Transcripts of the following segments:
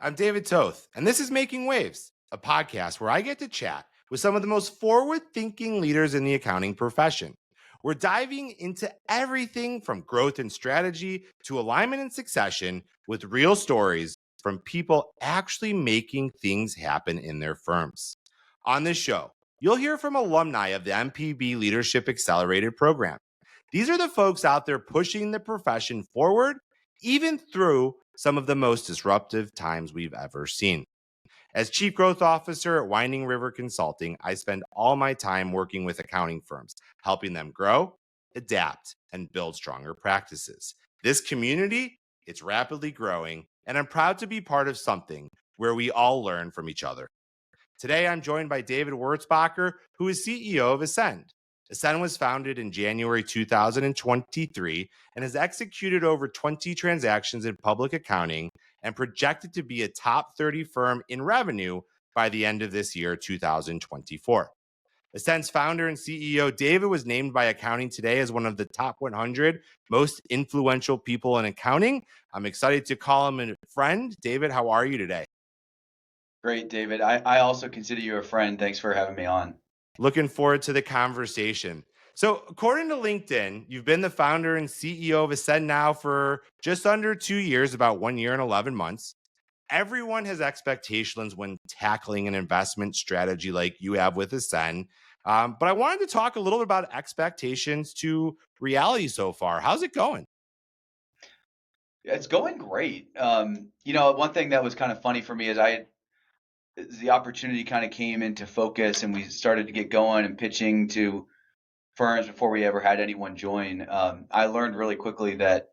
I'm David Toth, and this is Making Waves, a podcast where I get to chat with some of the most forward thinking leaders in the accounting profession. We're diving into everything from growth and strategy to alignment and succession with real stories from people actually making things happen in their firms. On this show, you'll hear from alumni of the MPB Leadership Accelerated program. These are the folks out there pushing the profession forward, even through some of the most disruptive times we've ever seen. As Chief Growth Officer at Winding River Consulting, I spend all my time working with accounting firms, helping them grow, adapt, and build stronger practices. This community, it's rapidly growing, and I'm proud to be part of something where we all learn from each other. Today, I'm joined by David Wurtzbacher, who is CEO of Ascend. Ascend was founded in January 2023 and has executed over 20 transactions in public accounting and projected to be a top 30 firm in revenue by the end of this year, 2024. Ascend's founder and CEO, David, was named by Accounting Today as one of the top 100 most influential people in accounting. I'm excited to call him a friend. David, how are you today? Great, David. I also consider you a friend. Thanks for having me on. Looking forward to the conversation. So, according to LinkedIn, you've been the founder and CEO of Ascend now for just under 2 years, about 1 year and 11 months. Everyone has expectations when tackling an investment strategy like you have with Ascend. But I wanted to talk a little bit about expectations to reality so far. How's it going? It's going great. One thing that was kind of funny for me is the opportunity kind of came into focus and we started to get going and pitching to firms before we ever had anyone join. I learned really quickly that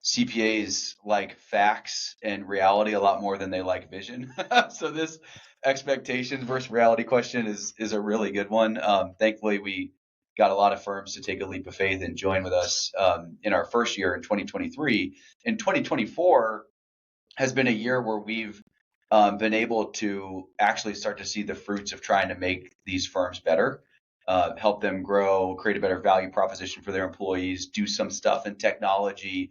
CPAs like facts and reality a lot more than they like vision. So this expectations versus reality question is a really good one. Thankfully, we got a lot of firms to take a leap of faith and join with us in our first year in 2023. In 2024 has been a year where we've been able to actually start to see the fruits of trying to make these firms better, help them grow, create a better value proposition for their employees, do some stuff in technology,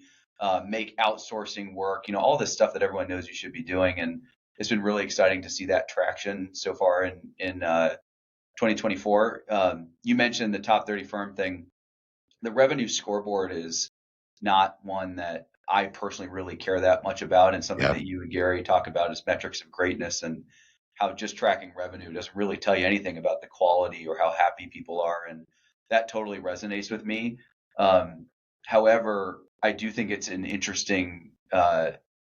make outsourcing work, all this stuff that everyone knows you should be doing. And it's been really exciting to see that traction so far in 2024. You mentioned the top 30 firm thing. The revenue scoreboard is not one that I personally really care that much about, and something that you and Gary talk about is metrics of greatness, and how just tracking revenue doesn't really tell you anything about the quality or how happy people are. And that totally resonates with me. However, I do think it's an interesting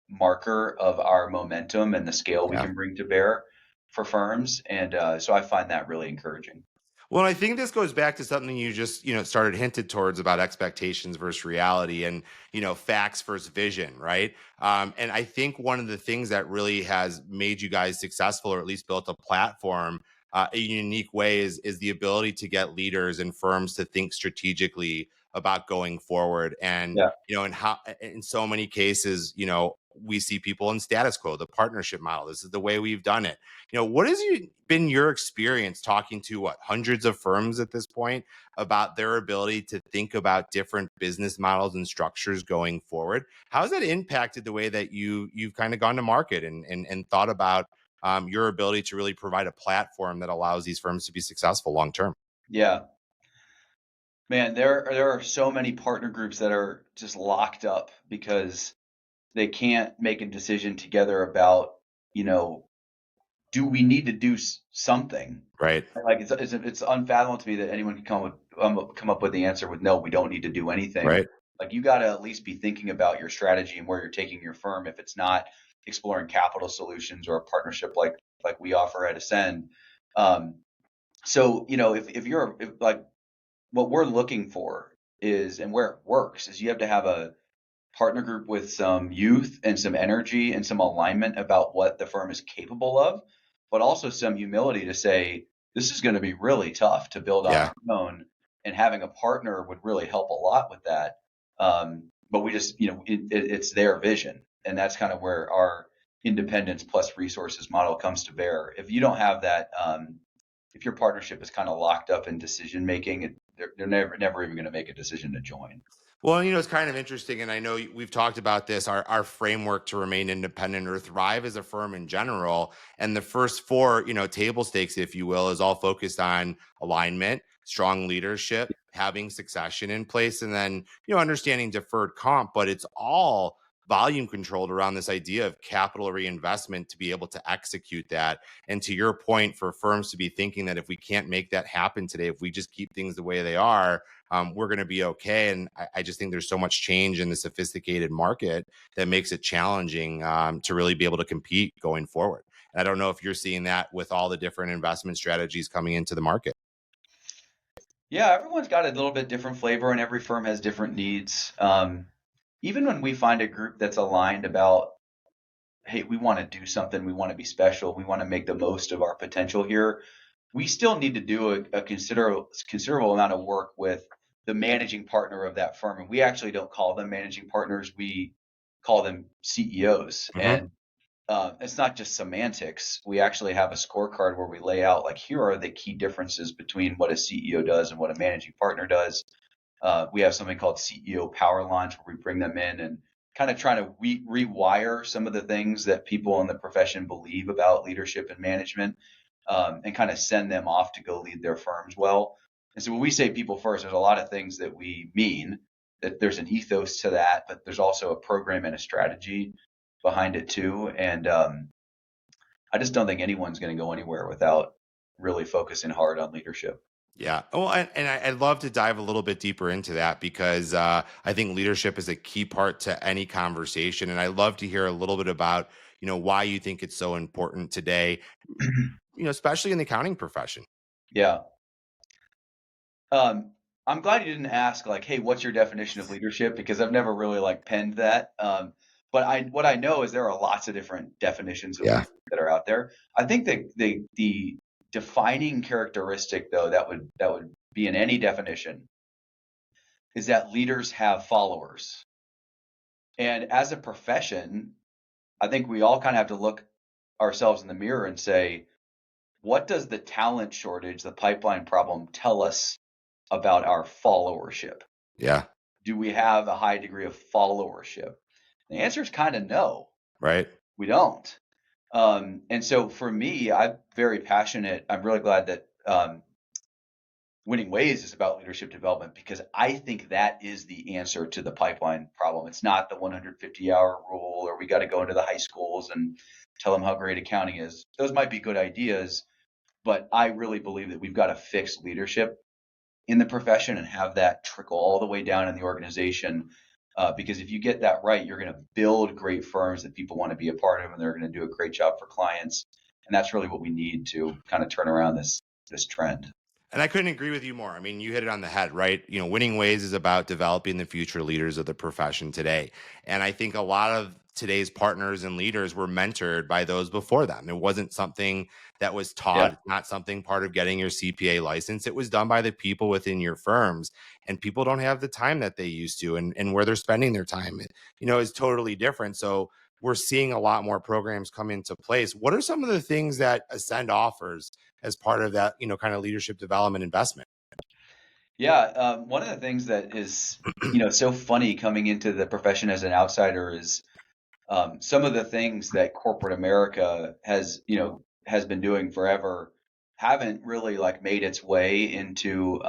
marker of our momentum and the scale we can bring to bear for firms. And so I find that really encouraging. Well, I think this goes back to something you just, started hinted towards about expectations versus reality and, facts versus vision, right? And I think one of the things that really has made you guys successful, or at least built a platform in a unique way, is the ability to get leaders and firms to think strategically about going forward. And, and how in so many cases, we see people in status quo, the partnership model. This is the way we've done it. What has been your experience talking to hundreds of firms at this point about their ability to think about different business models and structures going forward? How has that impacted the way that you've kind of gone to market and thought about your ability to really provide a platform that allows these firms to be successful long term? Yeah. Man, there are so many partner groups that are just locked up because they can't make a decision together about, do we need to do something? Right. Like it's unfathomable to me that anyone can come up with the answer with no, we don't need to do anything. Right. Like you got to at least be thinking about your strategy and where you're taking your firm. If it's not exploring capital solutions or a partnership like we offer at Ascend. So if what we're looking for is, and where it works is, you have to have a partner group with some youth and some energy and some alignment about what the firm is capable of, but also some humility to say, this is going to be really tough to build on our own, and having a partner would really help a lot with that. But we just, it's their vision. And that's kind of where our independence plus resources model comes to bear. If you don't have that, if your partnership is kind of locked up in decision making, they're never even going to make a decision to join. Well, it's kind of interesting, and I know we've talked about this, our framework to remain independent or thrive as a firm in general. And the first four, table stakes, if you will, is all focused on alignment, strong leadership, having succession in place, and then, understanding deferred comp. But it's all volume controlled around this idea of capital reinvestment to be able to execute that. And to your point, for firms to be thinking that if we can't make that happen today, if we just keep things the way they are, we're going to be okay. And I just think there's so much change in the sophisticated market that makes it challenging to really be able to compete going forward. And I don't know if you're seeing that with all the different investment strategies coming into the market. Yeah, everyone's got a little bit different flavor, and every firm has different needs. Even when we find a group that's aligned about, hey, we want to do something, we want to be special, we want to make the most of our potential here, we still need to do a considerable amount of work with the managing partner of that firm. And we actually don't call them managing partners, we call them CEOs. Hmm. And it's not just semantics. We actually have a scorecard where we lay out, like, here are the key differences between what a CEO does and what a managing partner does. We have something called CEO Power Lunch where we bring them in and kind of try to rewire some of the things that people in the profession believe about leadership and management, and kind of send them off to go lead their firms well. And so when we say people first, there's a lot of things that we mean, that there's an ethos to that, but there's also a program and a strategy behind it too. And I just don't think anyone's going to go anywhere without really focusing hard on leadership. Yeah. Well, I'd love to dive a little bit deeper into that because I think leadership is a key part to any conversation. And I love to hear a little bit about, why you think it's so important today, especially in the accounting profession. Yeah. I'm glad you didn't ask, like, hey, what's your definition of leadership? Because I've never really like penned that. But what I know is there are lots of different definitions of Yeah. leadership that are out there. I think that the defining characteristic, though, that would be in any definition is that leaders have followers. And as a profession, I think we all kind of have to look ourselves in the mirror and say, what does the talent shortage, the pipeline problem, tell us about our followership? Yeah. Do we have a high degree of followership? The answer is kind of no, Right. we don't. And so for me, I'm very passionate. I'm really glad that Winning Ways is about leadership development because I think that is the answer to the pipeline problem. It's not the 150-hour rule, or we got to go into the high schools and tell them how great accounting is. Those might be good ideas, but I really believe that we've got to fix leadership in the profession and have that trickle all the way down in the organization. Because if you get that right, you're going to build great firms that people want to be a part of, and they're going to do a great job for clients. And that's really what we need to kind of turn around this trend. And I couldn't agree with you more. I mean, you hit it on the head, right? Winning Ways is about developing the future leaders of the profession today. And I think a lot of today's partners and leaders were mentored by those before them. It wasn't something that was taught, Yeah. it's not something part of getting your CPA license. It was done by the people within your firms. And people don't have the time that they used to, and where they're spending their time, is totally different. So we're seeing a lot more programs come into place. What are some of the things that Ascend offers as part of that, kind of leadership development investment? Yeah. One of the things that is, so funny coming into the profession as an outsider is some of the things that corporate America has been doing forever haven't really like made its way into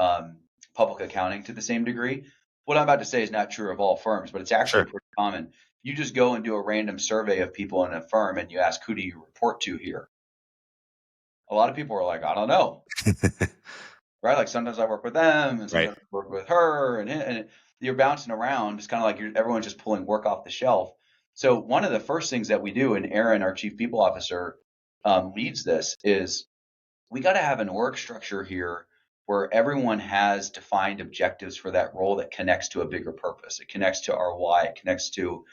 public accounting to the same degree. What I'm about to say is not true of all firms, but it's actually Sure. pretty common. You just go and do a random survey of people in a firm and you ask, who do you report to here? A lot of people are like, I don't know, right? Like sometimes I work with them and Right. sometimes I work with her, and you're bouncing around. It's kind of like everyone's just pulling work off the shelf. So one of the first things that we do, and Aaron, our chief people officer, leads this, is we got to have an org structure here where everyone has defined objectives for that role that connects to a bigger purpose. It connects to our why. It connects to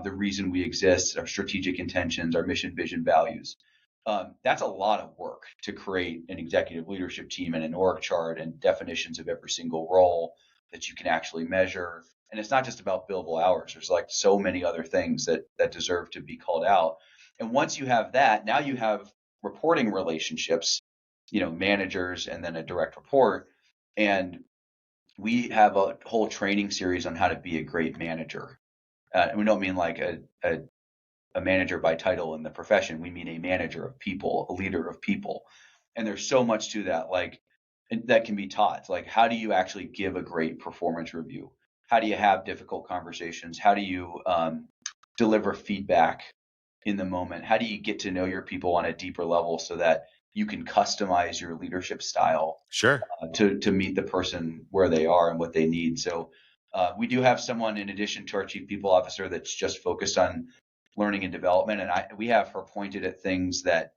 the reason we exist, our strategic intentions, our mission, vision, values. That's a lot of work to create an executive leadership team and an org chart and definitions of every single role that you can actually measure. And it's not just about billable hours. There's like so many other things that deserve to be called out. And once you have that, now you have reporting relationships, managers and then a direct report. And we have a whole training series on how to be a great manager. And we don't mean like a manager by title in the profession. We mean a manager of people, a leader of people. And there's so much to that, like that can be taught. Like, how do you actually give a great performance review? How do you have difficult conversations? How do you deliver feedback in the moment? How do you get to know your people on a deeper level so that you can customize your leadership style Sure. to meet the person where they are and what they need? So we do have someone in addition to our chief people officer that's just focused on learning and development, and we have her pointed at things that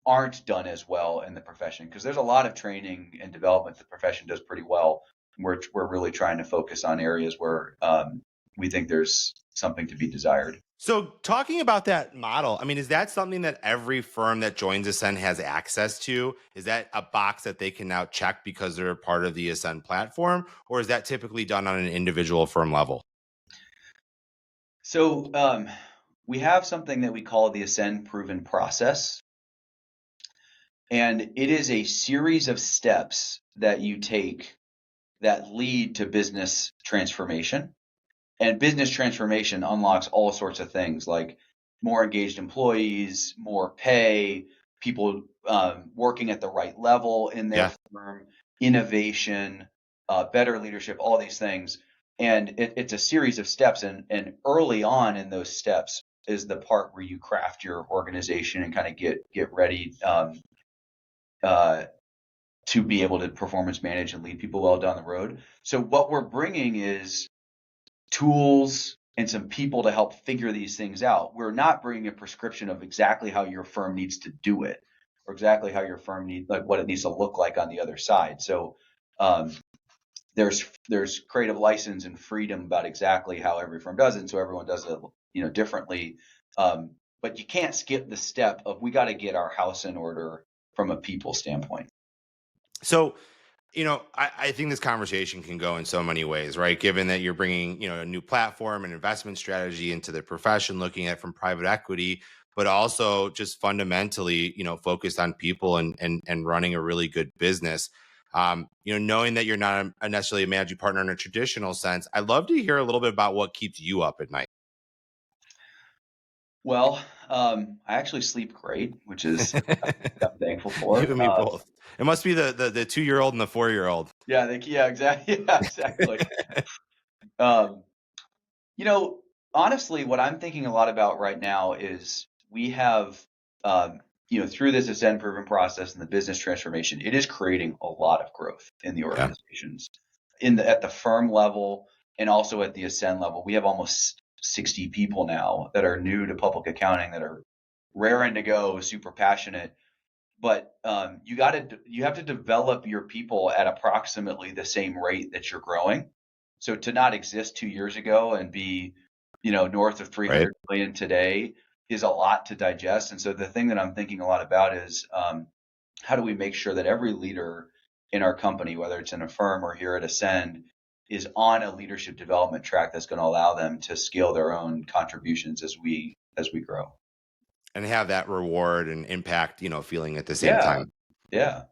aren't done as well in the profession, because there's a lot of training and development the profession does pretty well. We're really trying to focus on areas where we think there's something to be desired. So talking about that model, I mean, is that something that every firm that joins Ascend has access to? Is that a box that they can now check because they're a part of the Ascend platform? Or is that typically done on an individual firm level? So we have something that we call the Ascend Proven Process. And it is a series of steps that you take that lead to business transformation. And business transformation unlocks all sorts of things like more engaged employees, more pay, people working at the right level in their firm, innovation, better leadership, all these things. And it's a series of steps. And early on in those steps is the part where you craft your organization and kind of get ready to be able to performance manage and lead people well down the road. So what we're bringing is tools and some people to help figure these things out. We're not bringing a prescription of exactly how your firm needs to do it, or exactly how your firm needs, like what it needs to look like on the other side. So there's creative license and freedom about exactly how every firm does it, and so everyone does it, differently. But you can't skip the step of we got to get our house in order from a people standpoint. So, I think this conversation can go in so many ways, right? Given that you're bringing, a new platform and investment strategy into the profession, looking at it from private equity, but also just fundamentally, focused on people and running a really good business. Knowing that you're not necessarily a managing partner in a traditional sense, I'd love to hear a little bit about what keeps you up at night. Well, I actually sleep great, which is I'm thankful You for. and me both. It must be the 2-year-old and the 4-year-old. Yeah, yeah, exactly. Yeah, exactly. Um, honestly, what I'm thinking a lot about right now is we have, through this Ascend Proven process and the business transformation, it is creating a lot of growth in the Yeah. organizations, at the firm level and also at the Ascend level. We have almost 60 people now that are new to public accounting, that are raring to go, super passionate. But you have to develop your people at approximately the same rate that you're growing. So to not exist 2 years ago and be, north of 300 Right. million today is a lot to digest. And so the thing that I'm thinking a lot about is how do we make sure that every leader in our company, whether it's in a firm or here at Ascend, is on a leadership development track that's going to allow them to scale their own contributions as we grow. And have that reward and impact, feeling at the same Yeah. time. Yeah.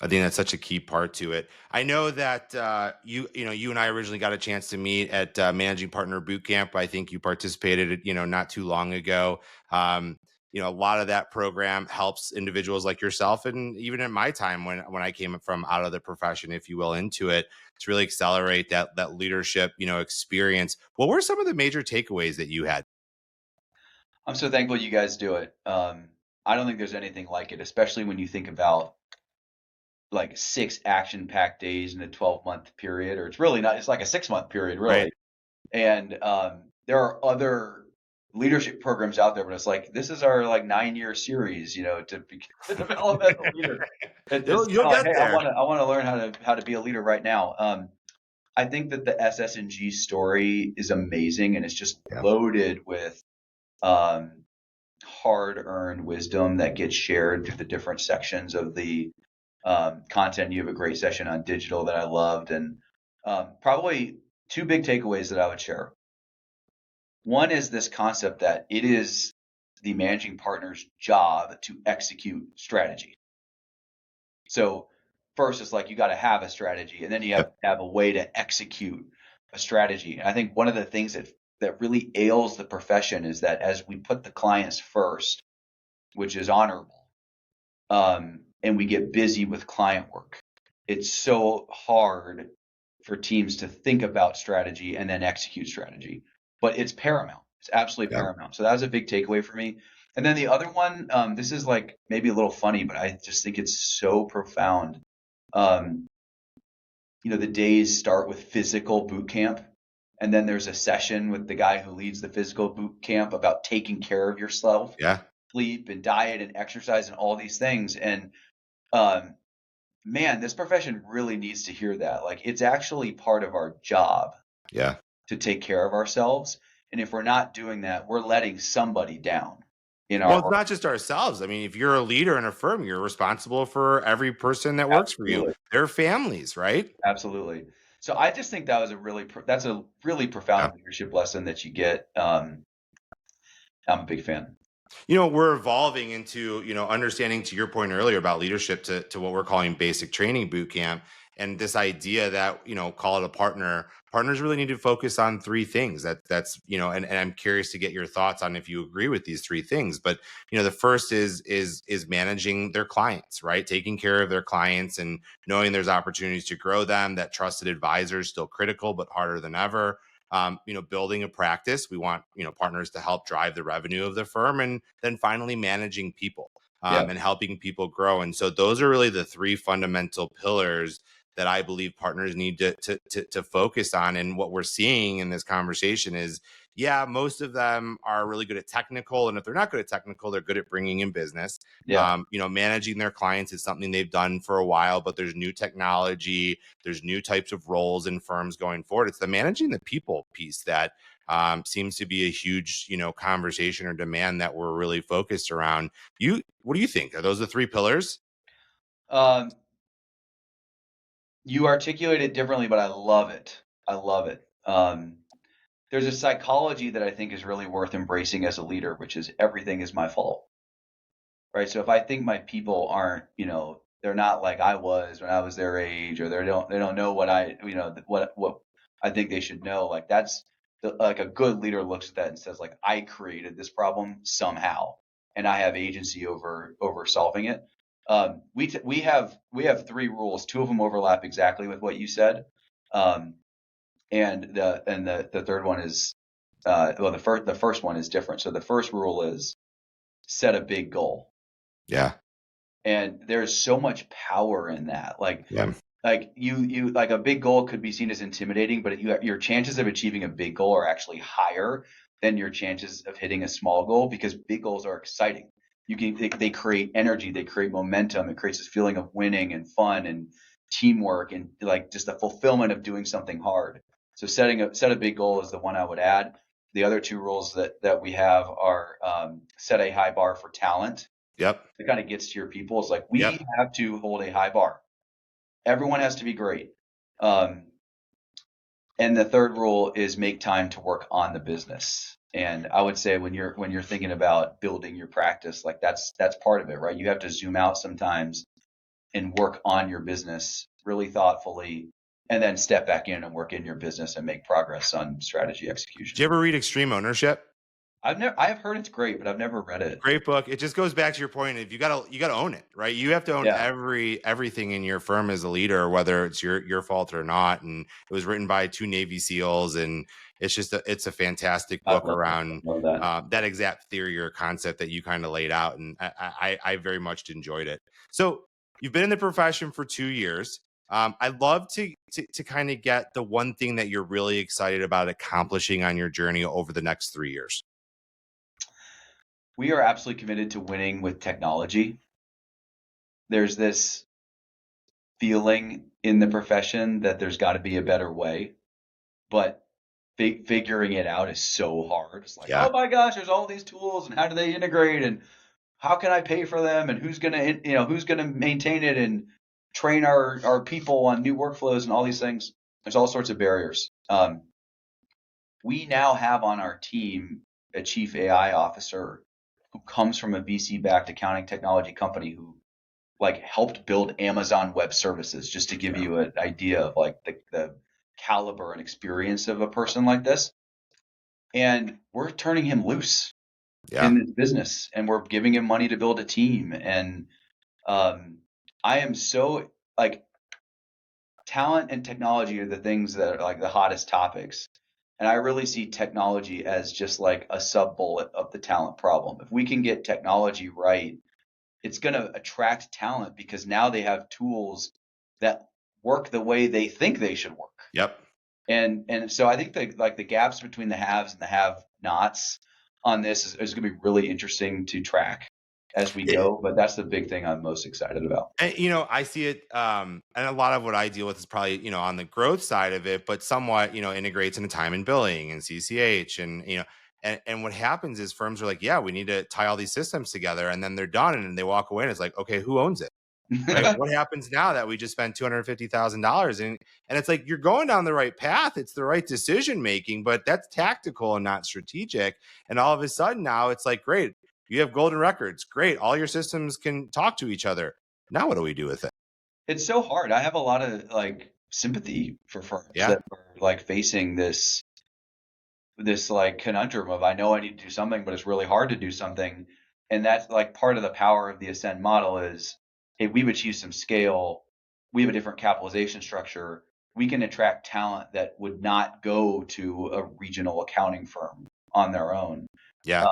I think that's such a key part to it. I know that you and I originally got a chance to meet at Managing Partner Bootcamp. I think you participated, not too long ago. A lot of that program helps individuals like yourself, and even in my time when I came from out of the profession, if you will, into it, to really accelerate that leadership, experience. What were some of the major takeaways that you had? I'm so thankful you guys do it. I don't think there's anything like it, especially when you think about like 6 action-packed days in a 12-month period, or it's really not, it's like a 6-month period, Right. really. And there are other leadership programs out there, but it's like, this is our like 9-year series, to develop as a leader. It's You'll kind of like, get hey, there. I want to learn how to be a leader right now. I think that the SS&G story is amazing, and it's just Yeah. loaded with um, hard-earned wisdom that gets shared through the different sections of the content. You have a great session on digital that I loved, and probably 2 big takeaways that I would share. One is this concept that it is the managing partner's job to execute strategy. So first it's like you got to have a strategy, and then you have to have a way to execute a strategy. And I think one of the things that really ails the profession is that as we put the clients first, which is honorable, and we get busy with client work, it's so hard for teams to think about strategy and then execute strategy. But it's paramount. It's absolutely Yeah. paramount. So that was a big takeaway for me. And then the other one, this is like maybe a little funny, but I just think it's so profound. Um, the days start with physical boot camp, and then there's a session with the guy who leads the physical boot camp about taking care of yourself, Yeah. sleep and diet and exercise and all these things. And um, man, this profession really needs to hear that. Like, it's actually part of our job Yeah. to take care of ourselves. And if we're not doing that, we're letting somebody down in Well, our it's not just ourselves. I mean, if you're a leader in a firm, you're responsible for every person that works for you, Absolutely. their families, right? Absolutely. So I just think that was that's a really Yeah. profound leadership lesson that you get. I'm a big fan. We're evolving into, understanding, to your point earlier about leadership, to what we're calling basic training boot camp. And this idea that, call it a partners really need to focus on three things. And I'm curious to get your thoughts on if you agree with these three things. But, the first is managing their clients, right? Taking care of their clients and knowing there's opportunities to grow them. That trusted advisor is still critical, but harder than ever. Building a practice. We want, partners to help drive the revenue of the firm, and then finally managing people, Yeah. and helping people grow. And so those are really the three fundamental pillars that I believe partners need to focus on. And what we're seeing in this conversation is, yeah, most of them are really good at technical, and if they're not good at technical, they're good at bringing in business. Yeah. Managing their clients is something they've done for a while, but there's new technology, there's new types of roles in firms going forward. It's the managing the people piece that seems to be a huge, conversation or demand that we're really focused around. What do you think? Are those the three pillars? Um, you articulate it differently, but I love it. I love it. There's a psychology that I think is really worth embracing as a leader, which is everything is my fault. Right. So if I think my people aren't, they're not like I was when I was their age, or they don't know what what I think they should know. Like, that's like a good leader looks at that and says, like, I created this problem somehow, and I have agency over solving it. We have three rules. Two of them overlap exactly with what you said, and the third one is the first one is different. So the first rule is set a big goal. Yeah. And there's so much power in that. Like Yeah. you like, a big goal could be seen as intimidating, but your chances of achieving a big goal are actually higher than your chances of hitting a small goal, because big goals are exciting. They create energy, they create momentum, it creates this feeling of winning and fun and teamwork, and like just the fulfillment of doing something hard. So set a big goal is the one I would add. The other two rules that we have are, set a high bar for talent. Yep. It kind of gets to your people. It's like, Yep. we have to hold a high bar. Everyone has to be great. Um, and the third rule is make time to work on the business. And I would say when you're thinking about building your practice, like that's part of it, right? You have to zoom out sometimes and work on your business really thoughtfully, and then step back in and work in your business and make progress on strategy Did you execution. ever read Extreme Ownership? I've heard it's great, but I've never read it. Great book. It just goes back to your point of, you gotta own it, right? You have to own Yeah, everything in your firm as a leader, whether it's your fault or not. And it was written by two Navy SEALs, and it's a fantastic I book love that. around Love that. that exact theory or concept that you kind of laid out, and I very much enjoyed it. So you've been in the profession for 2 years. I'd love to kind of get the one thing that you're really excited about accomplishing on your journey over the next 3 years. We are absolutely committed to winning with technology. There's this feeling in the profession that there's got to be a better way, but figuring it out is so hard. It's like, Yeah. oh my gosh, there's all these tools, and how do they integrate, and how can I pay for them, and who's gonna maintain it and train our people on new workflows and all these things. There's all sorts of barriers. We now have on our team a chief AI officer who comes from a VC-backed accounting technology company, who like helped build Amazon Web Services, just to give you an idea of like the caliber and experience of a person like this. And we're turning him loose Yeah. in this business, and we're giving him money to build a team. And I am so like, talent and technology are the things that are like the hottest topics. And I really see technology as just like a sub bullet of the talent problem. If we can get technology right, it's going to attract talent because now they have tools that work the way they think they should work. Yep. And so I think that like the gaps between the haves and the have nots on this is going to be really interesting to track as we go. But that's the big thing I'm most excited about. And, I see it, and a lot of what I deal with is probably, on the growth side of it, but somewhat, integrates into time and billing and CCH and what happens is firms are like, yeah, we need to tie all these systems together, and then they're done and they walk away and it's like, okay, who owns it? Right? What happens now that we just spent $250,000 and it's like, you're going down the right path. It's the right decision making, but that's tactical and not strategic. And all of a sudden now it's like, great, you have golden records. Great. All your systems can talk to each other. Now what do we do with it? It's so hard. I have a lot of like sympathy for firms Yeah. that are like facing this like conundrum of, I know I need to do something, but it's really hard to do something. And that's like part of the power of the Ascend model is, hey, we've achieved some scale. We have a different capitalization structure. We can attract talent that would not go to a regional accounting firm on their own. Yeah.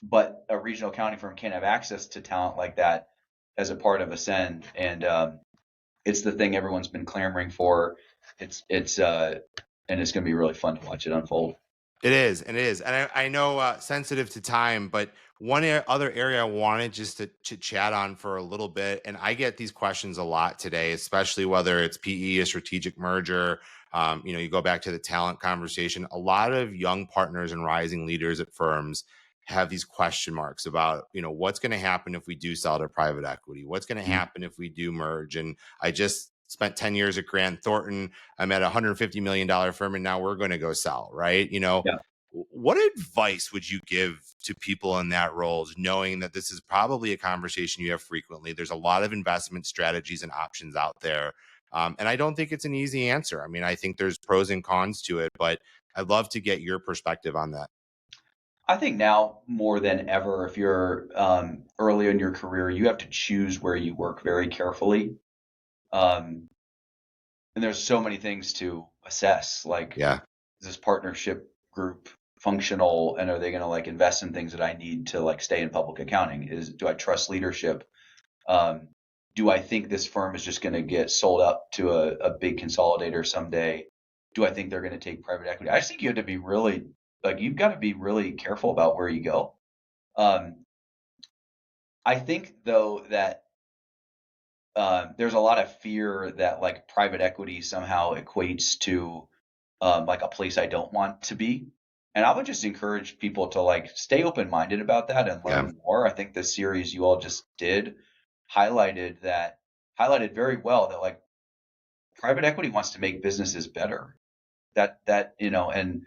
But a regional accounting firm can't have access to talent like that as a part of Ascend. And it's the thing everyone's been clamoring for. And it's going to be really fun to watch it unfold. It is. And it is. And I know, sensitive to time, but one other area I wanted just to chat on for a little bit. And I get these questions a lot today, especially whether it's PE, a strategic merger. You go back to the talent conversation. A lot of young partners and rising leaders at firms have these question marks about, what's going to happen if we do sell to private equity? What's going to happen if we do merge? And I just spent 10 years at Grant Thornton. I'm at a $150 million firm, and now we're going to go sell, right? Yeah. What advice would you give to people in that role, knowing that this is probably a conversation you have frequently? There's a lot of investment strategies and options out there. And I don't think it's an easy answer. I mean, I think there's pros and cons to it, but I'd love to get your perspective on that. I think now more than ever, if you're early in your career, you have to choose where you work very carefully. And there's so many things to assess, like, Yeah. is this partnership group functional, and are they going to like invest in things that I need to like stay in public accounting? Do I trust leadership? Do I think this firm is just going to get sold up to a big consolidator someday? Do I think they're going to take private equity? I just think you have to be really you've got to be really careful about where you go. I think though that there's a lot of fear that like private equity somehow equates to like a place I don't want to be. And I would just encourage people to like stay open-minded about that and learn more. I think the series you all just did highlighted very well that like private equity wants to make businesses better. That and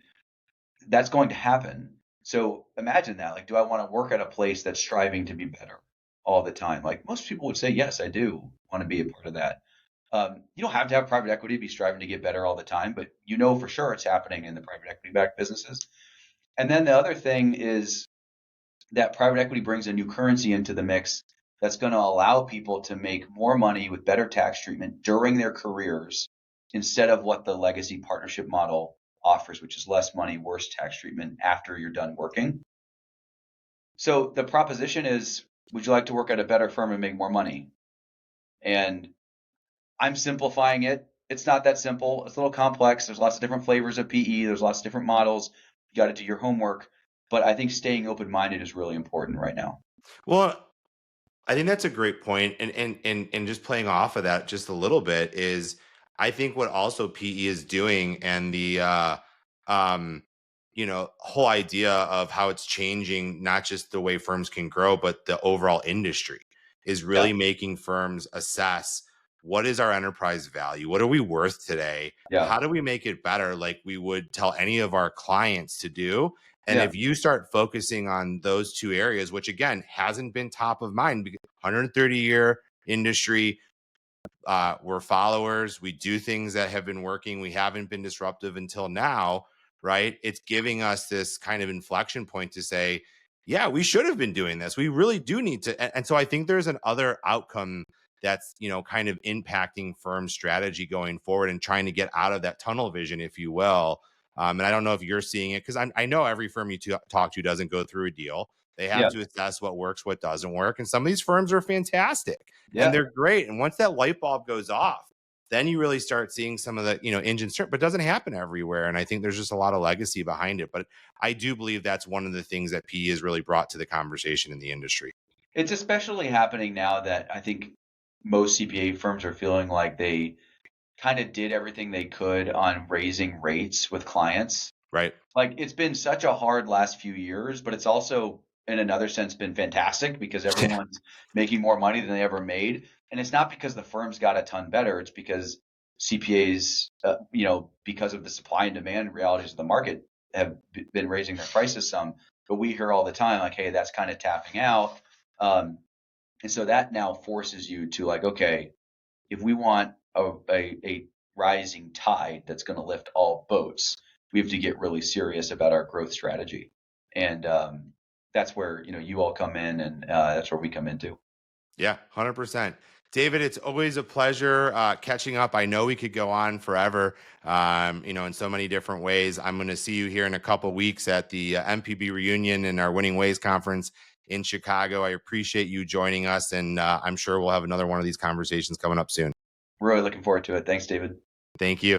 that's going to happen. So imagine that. Like, do I want to work at a place that's striving to be better all the time? Like most people would say, yes, I do want to be a part of that. You don't have to have private equity to be striving to get better all the time, but for sure it's happening in the private equity backed businesses. And then the other thing is that private equity brings a new currency into the mix that's going to allow people to make more money with better tax treatment during their careers instead of what the legacy partnership model offers, which is less money, worse tax treatment after you're done working. So the proposition is, would you like to work at a better firm and make more money? And I'm simplifying it. It's not that simple. It's a little complex. There's lots of different flavors of PE. There's lots of different models. You got to do your homework. But I think staying open-minded is really important right now. Well, I think that's a great point. And just playing off of that just a little bit is, I think what also PE is doing, and the whole idea of how it's changing not just the way firms can grow, but the overall industry, is really making firms assess, what is our enterprise value? What are we worth today? Yeah. How do we make it better, like we would tell any of our clients to do? And if you start focusing on those two areas, which again hasn't been top of mind, 130-year industry. We're followers. We do things that have been working. We haven't been disruptive until now, right? It's giving us this kind of inflection point to say, yeah, we should have been doing this. We really do need to. And so I think there's an other outcome that's, kind of impacting firm strategy going forward and trying to get out of that tunnel vision, if you will. And I don't know if you're seeing it, because I know every firm you talk to doesn't go through a deal. They have Yeah. to assess what works, what doesn't work. And some of these firms are fantastic Yeah. and they're great. And once that light bulb goes off, then you really start seeing some of the, engines turn, but it doesn't happen everywhere. And I think there's just a lot of legacy behind it. But I do believe that's one of the things that PE has really brought to the conversation in the industry. It's especially happening now that I think most CPA firms are feeling like they kind of did everything they could on raising rates with clients. Right. Like, it's been such a hard last few years, but it's also in another sense been fantastic because everyone's making more money than they ever made. And it's not because the firms got a ton better. It's because CPAs, because of the supply and demand realities of the market, have been raising their prices some. But we hear all the time, like, hey, that's kind of tapping out. And so that now forces you to, like, okay, if we want a rising tide that's going to lift all boats, we have to get really serious about our growth strategy. And that's where, you all come in, and that's where we come into. Yeah, 100%. David, it's always a pleasure catching up. I know we could go on forever, in so many different ways. I'm going to see you here in a couple of weeks at the MPB reunion and our Winning Ways conference in Chicago. I appreciate you joining us, and I'm sure we'll have another one of these conversations coming up soon. Really looking forward to it. Thanks, David. Thank you.